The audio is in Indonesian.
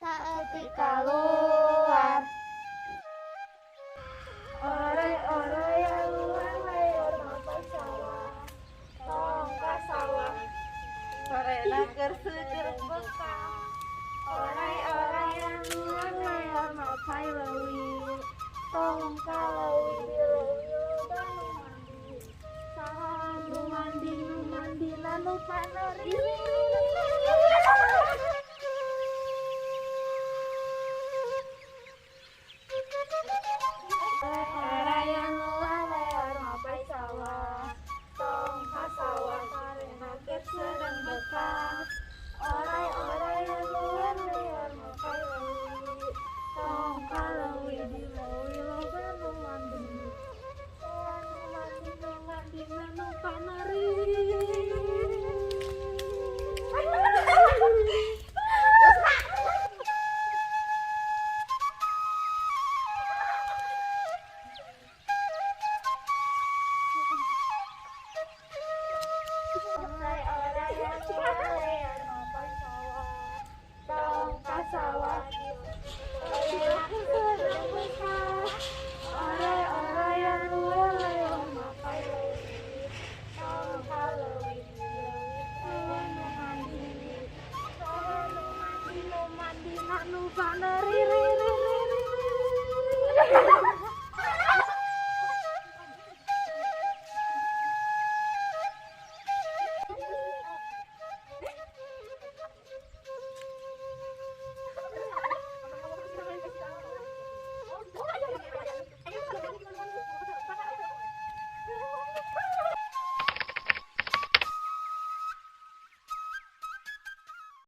ketika luar. Orai-orai yang luar layar mata sawah, tongkat sawah. Orena kerseger bekam. Orai-orai yang luar layar mata lewi, tongkat lewi di lewi banu mandi. Sahan nu mandi lalu paneri. Sedang bekas orai-orai yang luar layar makai lewi, tongka lewi di lewi loban nu mandi, nu panari. Nu panari.